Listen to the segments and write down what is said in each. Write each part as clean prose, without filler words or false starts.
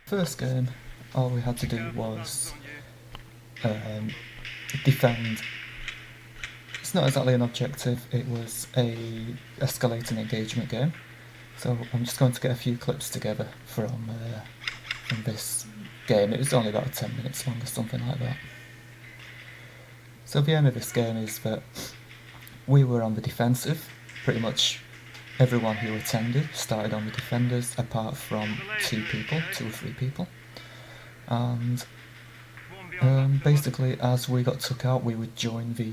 First game, all we had to do was defend. It's not exactly an objective, it was a escalating engagement game. So I'm just going to get a few clips together from this game. It was only about 10 minutes long or something like that. So the aim of this game is that we were on the defensive. Pretty much everyone who attended started on the defenders, apart from two or three people. And basically, as we got took out, we would join the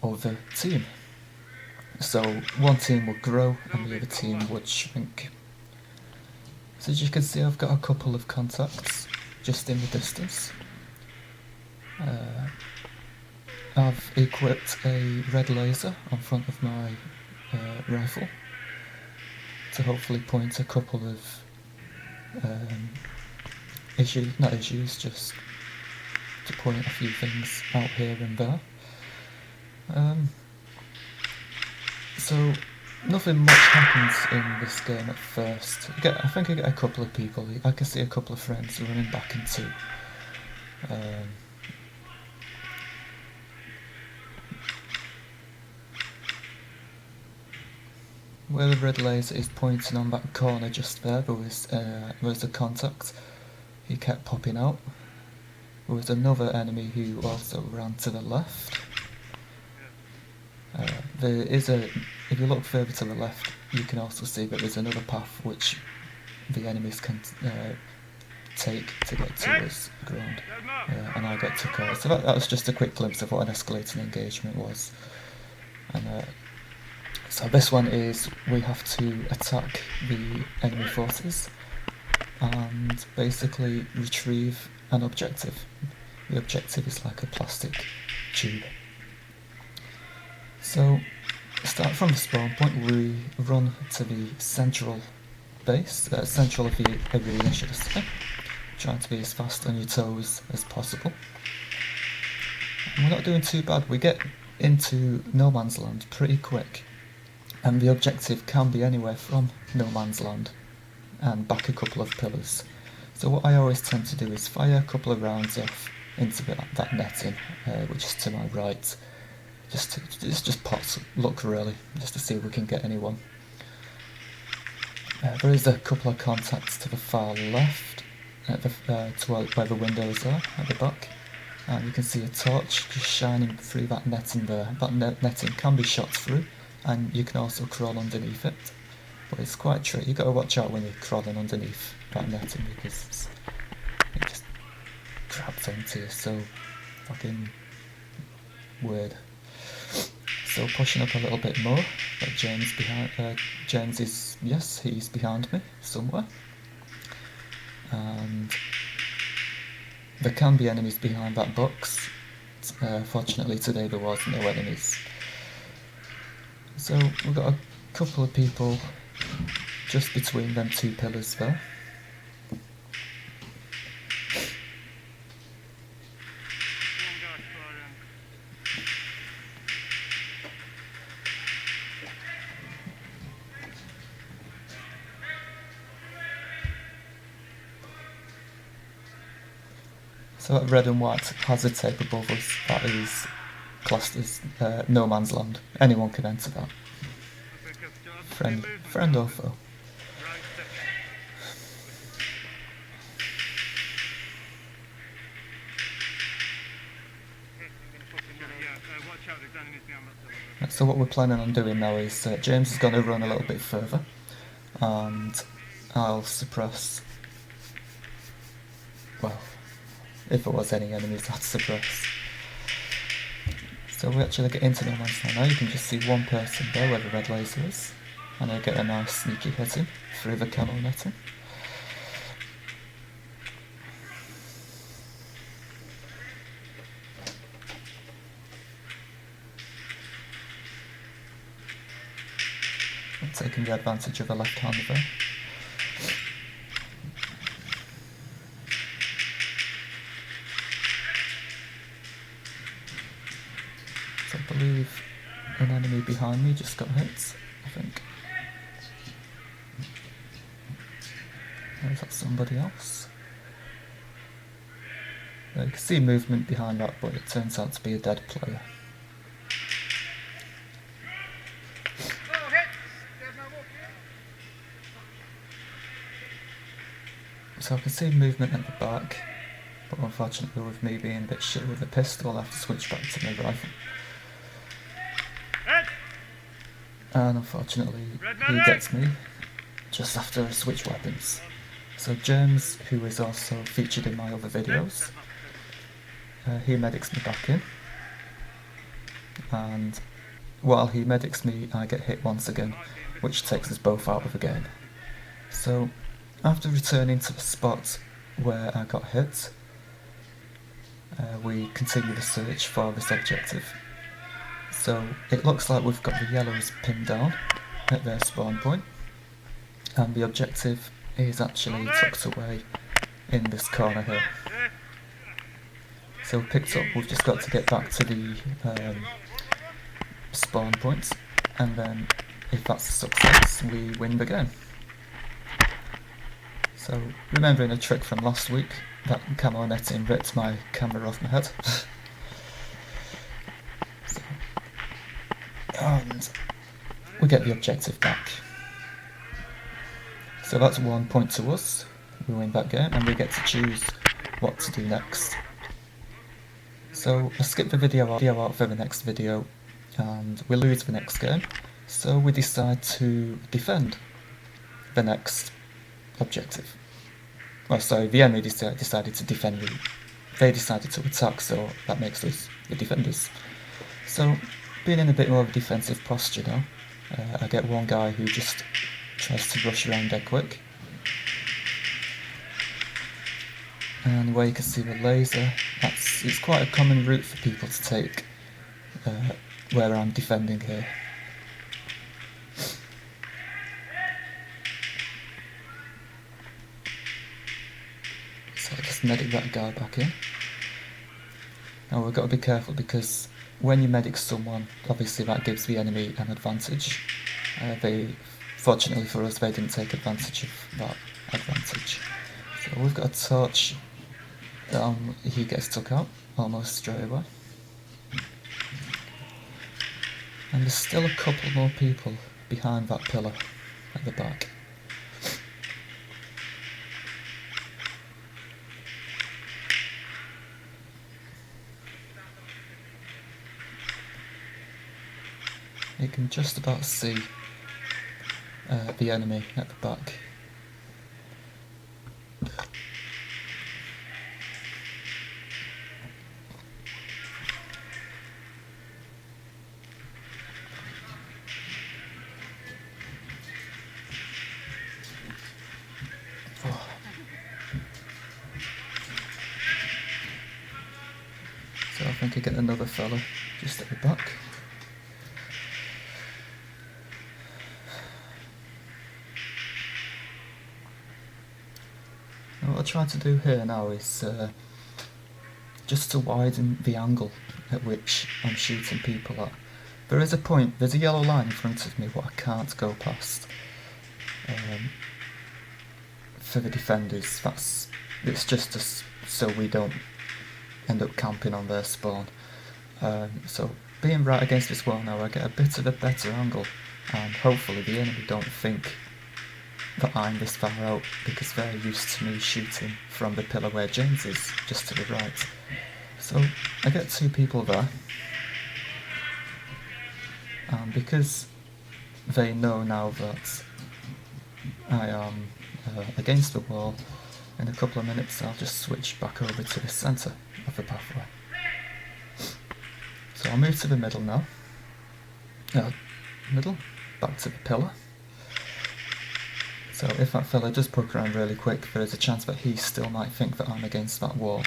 other team. So one team would grow and the other team would shrink. So as you can see, I've got a couple of contacts just in the distance. I've equipped a red laser on front of my rifle to hopefully point a couple of just to point a few things out here and there. So nothing much happens in this game at first. I think I get a couple of people. I can see a couple of friends running back into where the red laser is pointing on that corner just there. There was a contact. He kept popping out. There was another enemy who also ran to the left. If you look further to the left, you can also see that there's another path which the enemies can take to get to us ground, and I got took out. So that was just a quick glimpse of what an escalating engagement was. And so this one is we have to attack the enemy forces and basically retrieve an objective. The objective is like a plastic tube. So start from the spawn point, we run to the central base, central of the arena, should I say, trying to be as fast on your toes as possible. And we're not doing too bad, we get into no man's land pretty quick, and the objective can be anywhere from no man's land and back a couple of pillars. So what I always tend to do is fire a couple of rounds off into that netting, which is to my right. Just pot luck really, just to see if we can get anyone. There is a couple of contacts to the far left, to where the windows are at the back, and you can see a torch just shining through that netting there. That netting can be shot through, and you can also crawl underneath it, but it's quite tricky. You've got to watch out when you're crawling underneath that netting because it just grabs onto you, so fucking weird. So pushing up a little bit more, James is, yes, he's behind me somewhere. And there can be enemies behind that box. Fortunately today there was no enemies. So we've got a couple of people just between them two pillars there. So that red and white hazard tape above us, that is classed as no man's land. Anyone can enter that. Friend or foe. So what we're planning on doing now is James is going to run a little bit further and I'll suppress, well, if there was any enemies I'd suppress. So we actually get into no man's land now. You can just see one person there where the red laser is, and I get a nice sneaky hit in through the camo netting. I'm taking the advantage of a left-hander there. I believe an enemy behind me just got hit, I think. Or is that somebody else? You can see movement behind that, but it turns out to be a dead player. So I can see movement at the back, but unfortunately with me being a bit shit with the pistol, I have to switch back to my rifle. And unfortunately he gets me just after I switch weapons. So James, who is also featured in my other videos, he medics me back in, and while he medics me I get hit once again, which takes us both out of the game. So after returning to the spot where I got hit, we continue the search for this objective. So it looks like we've got the yellows pinned down at their spawn point, and the objective is actually tucked away in this corner here. So picked up, we've just got to get back to the spawn points, and then if that's a success, we win the game. So remembering a trick from last week, that camo netting ripped my camera off my head. And we get the objective back. So that's 1 point to us, we win that game, and we get to choose what to do next. So I skip the video out for the next video, and we lose the next game, so we decide to defend the next objective. Well, sorry, the enemy decided to defend me. They decided to attack, so that makes us the defenders. So, being in a bit more of a defensive posture now, I get one guy who just tries to rush around dead quick. And where you can see the laser, it's quite a common route for people to take where I'm defending here. So I just medic that guy back in. Now we've got to be careful because when you medic someone, obviously that gives the enemy an advantage. Fortunately for us, they didn't take advantage of that advantage. So we've got a torch. He gets took out almost straight away. And there's still a couple more people behind that pillar at the back. You can just about see the enemy at the back. So I think I get another fella just at the back. And what I try to do here now is just to widen the angle at which I'm shooting people at. There is a point, there's a yellow line in front of me what I can't go past. For the defenders, it's just so we don't end up camping on their spawn. So being right against this wall now, I get a bit of a better angle, and hopefully the enemy don't think that I'm this far out because they're used to me shooting from the pillar where James is, just to the right. So I get two people there, and because they know now that I am against the wall, in a couple of minutes I'll just switch back over to the centre of the pathway. So I'll move to the middle now. Back to the pillar. So if that fella does poke around really quick, there is a chance that he still might think that I'm against that wall.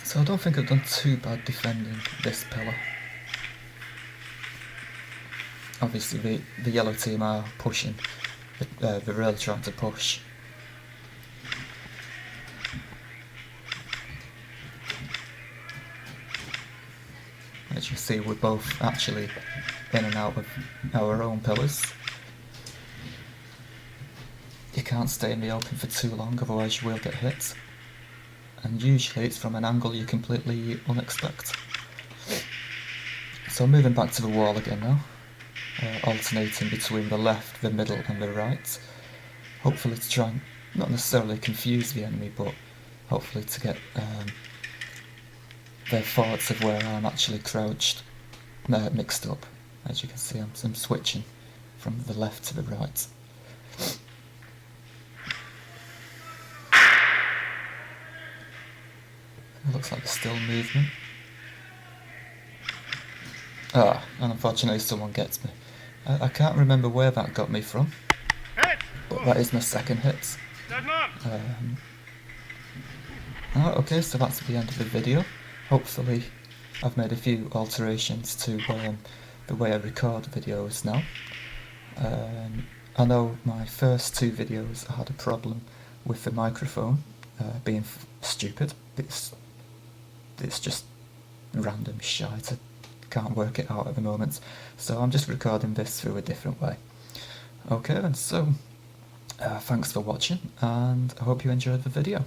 So I don't think I've done too bad defending this pillar. Obviously the yellow team are pushing, they're really trying to push. As you see, we're both actually in and out of our own pillars. can't stay in the open for too long, otherwise you will get hit. And usually it's from an angle you completely unexpect. So moving back to the wall again now, alternating between the left, the middle and the right. Hopefully to try and not necessarily confuse the enemy, but hopefully to get their thoughts of where I'm actually crouched mixed up. As you can see, I'm switching from the left to the right. It looks like there's still movement. Ah, and unfortunately someone gets me. I can't remember where that got me from, but that is my second hit. Okay, so that's the end of the video. Hopefully I've made a few alterations to the way I record videos now. I know my first two videos I had a problem with the microphone being stupid. It's just random shite. I can't work it out at the moment, so I'm just recording this through a different way. Okay then, so thanks for watching, and I hope you enjoyed the video.